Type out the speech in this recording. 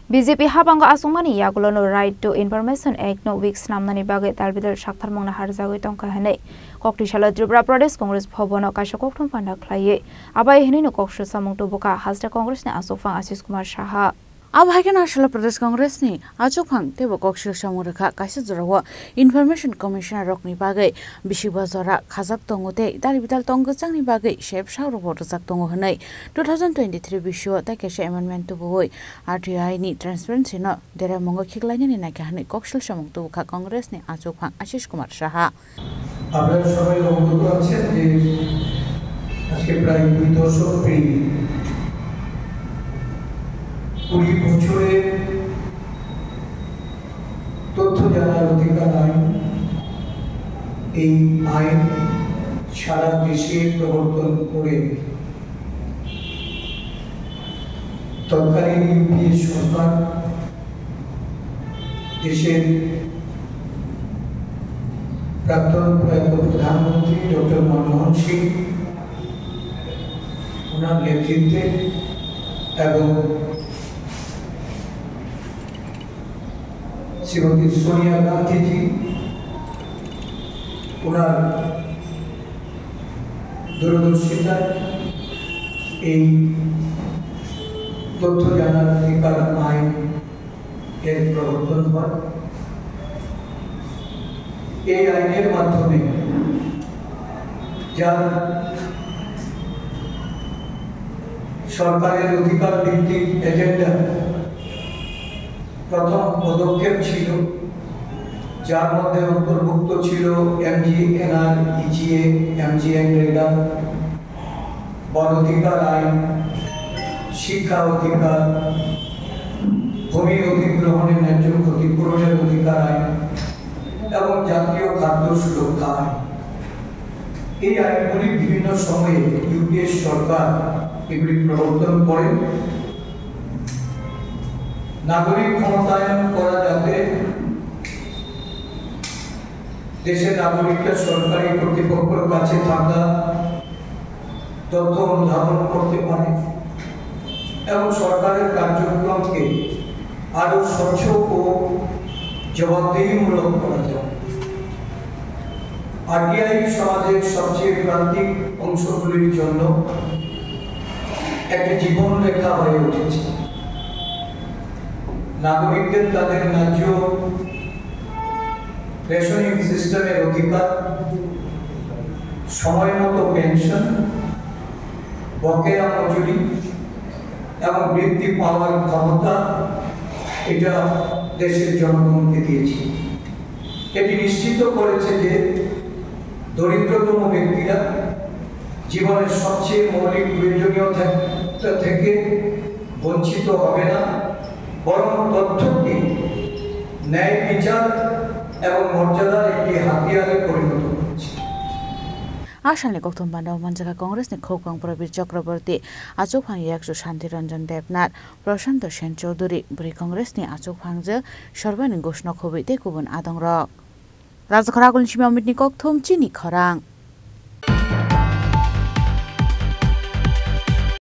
BJP habanga asungmani yagulono Right to Information Act no weeks namnani bagai talbidal shaktarmangna harjagoi tongka hanai kokti shala Tripura Pradesh Congress bhobono kaisa kokthum panda khlaiye abai hinino kokshu samung tubuka Hazra Congress ni asofang Ashish Kumar Saha Abhagen Arunachal Pradesh Congress ni achokphang tebo kokshil samungrekha kaisa jarawa Information Commissioner rokni bagai bisiba jora khajak tongote dalibidal tongjangni bagai shep sauro bodojak tongo hanai 2023 bisio taikesa amendment tuboi RTI ni transparency no dera mongo khiklaini ni naikha hanai kokshil samung tubuka Congress ni achokphang Ashish Kumar Saha আপনারা সবাই অবগত আছেন যে আজকে প্রায় 2 দশক পেরিয়ে 20 বছরে তথ্য জানার অধিকার আইন এই আইন সারা দেশে প্রবর্তন করে তৎকালীন ইউপিএ সরকার দেশের প্রাক্তন প্রধানমন্ত্রী ডক্টর মনমোহন সিং ওনার নেতৃত্বে এবং শ্রীমতী সোনিয়া গান্ধীজি ওনার দূরদর্শিতা এই তথ্য জানার অধিকার আইন এর প্রবর্তন হয় এই আইনের মাধ্যমে যার সরকারের অধিকার ভিত্তিক এজেন্ডা প্রথম পদক্ষেপ ছিল যার মধ্যে অন্তর্ভুক্ত ছিল MGNR, EGA, MGNREGA, বন অধিকার আইন, শিক্ষা অধিকার, ভূমি অধিগ্রহণের ন্যায্য ক্ষতিপূরণের অধিকার আইন এবং জাতীয় খাদ্য সুরক্ষা আইন। এই আইনগুলি বিভিন্ন সময়ে ইউপিএ সরকার এগুলি প্রবর্তন করেন নাগরিক ক্ষমতায়ন করা যাতে দেশের নাগরিকরা সরকারি কর্তৃপক্ষের কাছে থাকা তথ্য অনুধাবন করতে পারে এবং সরকারের কার্যক্রমকে আরো স্বচ্ছ ও জবাবদিহিমূলক করা যায়। আরটিআই সমাজের সবচেয়ে প্রান্তিক অংশগুলির জন্য একটি জীবনরেখা হয়ে উঠেছে। নাগরিকদের তাদের ন্যায্য রেশনিং সিস্টেমের অধিকার, সময় মতো পেনশন, বকেয়া মজুরি এবং বৃত্তি পাওয়ার ক্ষমতা এটা দেশের জনগণকে দিয়েছে। এটি নিশ্চিত করেছে যে দরিদ্রতম ব্যক্তিরা জীবনের সবচেয়ে মৌলিক প্রয়োজনীয়তা থেকে বঞ্চিত হবে না, বরং তথ্যকে ন্যায় বিচার এবং মর্যাদার একটি হাতিয়ারে পরিণত করেছে। Ashalni kokthum bandao manjaka Congress ni khokang Prabir Chakraborty achokphang yakjo Shanti Ranjan Devnath Prashanto Sen Chaudhary buri Congress ni achokphangje Sorbani Goshna Khobite kubun adongrok Rajakharagul Shimamit ni kokthum chini khorang